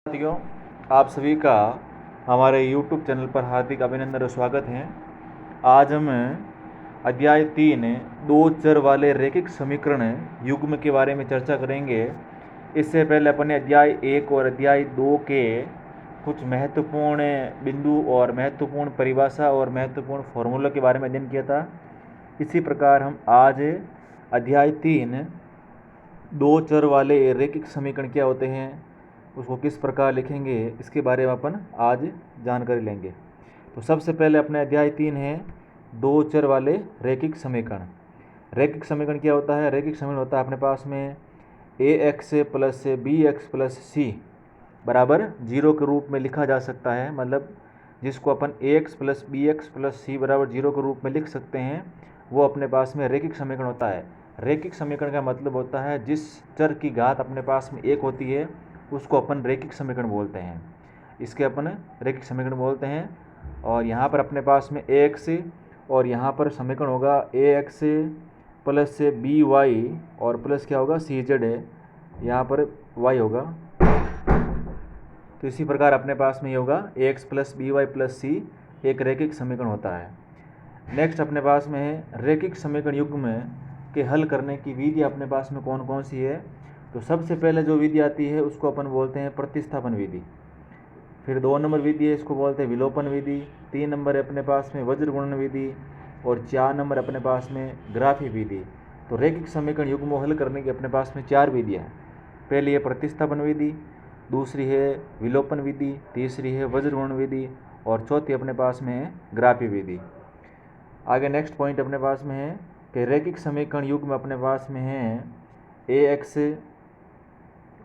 साथियों, आप सभी का हमारे YouTube चैनल पर हार्दिक अभिनंदन और स्वागत है। आज हम अध्याय 3 दो चर वाले रैखिक समीकरण युग्म के बारे में चर्चा करेंगे। इससे पहले अपने अध्याय 1 और अध्याय 2 के कुछ महत्वपूर्ण बिंदु और महत्वपूर्ण परिभाषा और महत्वपूर्ण फॉर्मूला के बारे में अध्ययन किया था। इसी प्रकार हम आज अध्याय 3 दो चर वाले रैखिक समीकरण क्या होते हैं, उसको किस प्रकार लिखेंगे, इसके बारे में अपन आज जानकारी लेंगे। तो सबसे पहले अपने अध्याय 3 है दो चर वाले रैखिक समीकरण। रैखिक समीकरण क्या होता है? रैखिक समीकरण होता है अपने पास में ax plus bx plus c बराबर 0 के रूप में लिखा जा सकता है। मतलब जिसको अपन ax plus bx plus c बराबर 0 के रूप में लिख सकते हैं, वो अपने पास में रैखिक समीकरण होता है। रैखिक समीकरण का मतलब होता है जिस चर की घात अपने पास में 1 होती है उसको अपन रैखिक समीकरण बोलते हैं। इसके अपन रैखिक समीकरण बोलते हैं। और यहाँ पर अपने पास में ax और यहाँ पर समीकरण होगा ax प्लस by और प्लस क्या होगा cz है, यहाँ पर y होगा। तो इसी प्रकार अपने पास में ये होगा ax plus by plus c एक रैखिक समीकरण होता है। नेक्स्ट अपने पास में है रैखिक समीकरण युग्म के हल करने की विधि अपने पास में कौन कौन सी है। तो सबसे पहले जो विधि आती है उसको अपन बोलते हैं प्रतिस्थापन विधि। फिर 2 नंबर विधि है, इसको बोलते हैं विलोपन विधि। 3 नंबर है अपने पास में वज्र गुणन विधि और 4 नंबर अपने पास में ग्राफी विधि। तो रैखिक समीकरण युग्म को हल करने की अपने पास में 4 विधियाँ हैं। पहली है प्रतिस्थापन विधि, दूसरी है विलोपन विधि, तीसरी है वज्र गुणन विधि और चौथी अपने पास में है ग्राफी विधि। आगे नेक्स्ट पॉइंट अपने पास में है कि रैखिक समीकरण युग्म अपने पास में है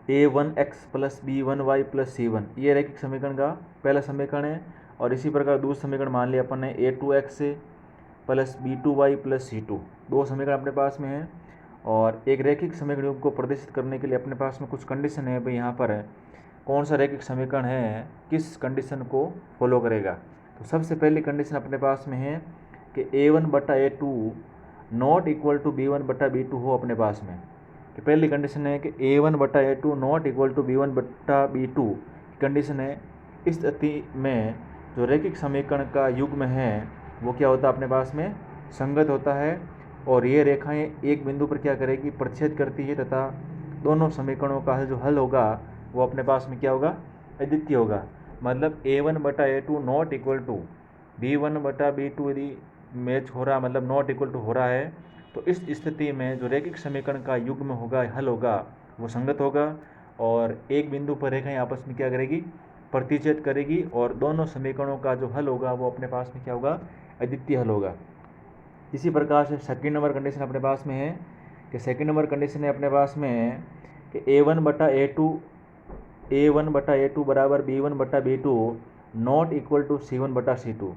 a1x plus b1y plus c1, ये रैखिक समीकरण का पहला समीकरण है। और इसी प्रकार दूसरा समीकरण मान लिया अपन ने a2x plus b2y plus c2, दो समीकरण अपने पास में है। और एक रैखिक समीकरण युग्म को प्रदर्शित करने के लिए अपने पास में कुछ कंडीशन है। भाई यहाँ पर कौन सा रैखिक समीकरण है, किस कंडीशन को फॉलो करेगा। तो सबसे पहली कंडीशन अपने पास में है कि a1 बटा a2 not equal to b1 बटा b2 हो अपने पास में। कि पहली कंडीशन है कि a1 बटा a2 not equal to b1 बटा b2 कंडीशन है। इस स्थिति में जो रैखिक समीकरण का युग्म है वो क्या होता है अपने पास में संगत होता है। और ये रेखाएं एक बिंदु पर क्या करेगी, प्रतिच्छेद करती है तथा दोनों समीकरणों का जो हल होगा वो अपने पास में क्या होगा, अद्वितीय होगा। मतलब a1 बटा a2 not equal to b1 बटा b2 यदि मैच हो रहा, मतलब नॉट इक्वल टू हो रहा है, तो इस स्थिति में जो रैखिक समीकरण का युग्म होगा, हल होगा, वो संगत होगा। और एक बिंदु पर रेखाएं आपस में क्या करेगी, प्रतिच्छेद करेगी और दोनों समीकरणों का जो हल होगा वो अपने पास में क्या होगा, अद्वितीय हल होगा। इसी प्रकार से सेकंड नंबर कंडीशन अपने पास में है कि सेकंड नंबर कंडीशन है अपने पास में कि a1 बटा a2 बराबर b1 बटा b2 not equal to c1 बटा c2।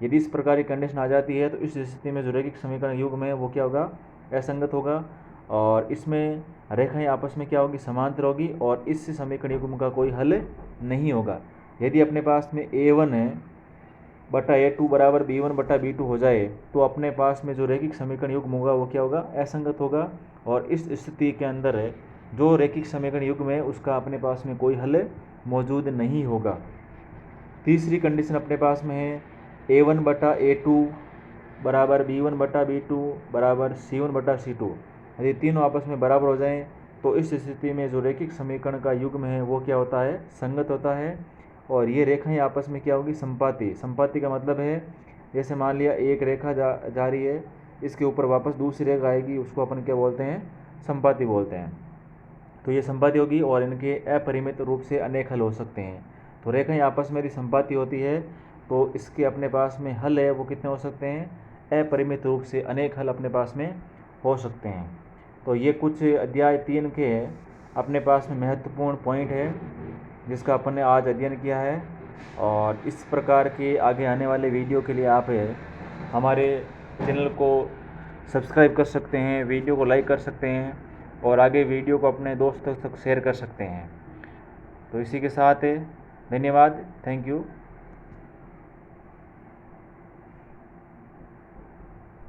यदि इस प्रकार की कंडीशन आ जाती है तो इस स्थिति में जो रैखिक समीकरण युग्म है वो क्या होगा, असंगत होगा। और इसमें रेखाएं आपस में क्या होगी, समांतर होगी और इस समीकरण युग्म का कोई हल नहीं होगा। यदि अपने पास में a1 बटा a2 बराबर b1 बटा b2 हो जाए तो अपने पास में जो रैखिक समीकरण युग्म होगा वो क्या होगा, असंगत होगा। और इस स्थिति के अंदर जो रैखिक समीकरण युग्म है उसका अपने पास में कोई हल मौजूद नहीं होगा। तीसरी कंडीशन अपने पास में है a1 बटा a2 बराबर b1 बटा b2 बराबर c1 बटा c2। यदि तीनों आपस में बराबर हो जाएं तो इस स्थिति में जो रैखिक समीकरण का युग्म है वो क्या होता है, संगत होता है। और ये रेखाएं आपस में क्या होगी, संपाती। संपाती का मतलब है जैसे मान लिया एक रेखा जा रही है, इसके ऊपर वापस दूसरी रेखा आएगी, उसको अपन क्या बोलते हैं, संपाती बोलते हैं। तो ये संपाती होगी और इनके अपरिमित रूप से अनेक हल हो सकते हैं। तो रेखाएं आपस में यदि संपाती होती है तो इसके अपने पास में हल है वो कितने हो सकते हैं, अपरिमित रूप से अनेक हल अपने पास में हो सकते हैं। तो ये कुछ अध्याय 3 के अपने पास में महत्वपूर्ण पॉइंट है जिसका अपन ने आज अध्ययन किया है। और इस प्रकार के आगे आने वाले वीडियो के लिए आप हमारे चैनल को सब्सक्राइब कर सकते हैं, वीडियो को लाइक कर सकते हैं और आगे वीडियो को अपने दोस्तों तक शेयर कर सकते हैं। तो इसी के साथ धन्यवाद, थैंक यू।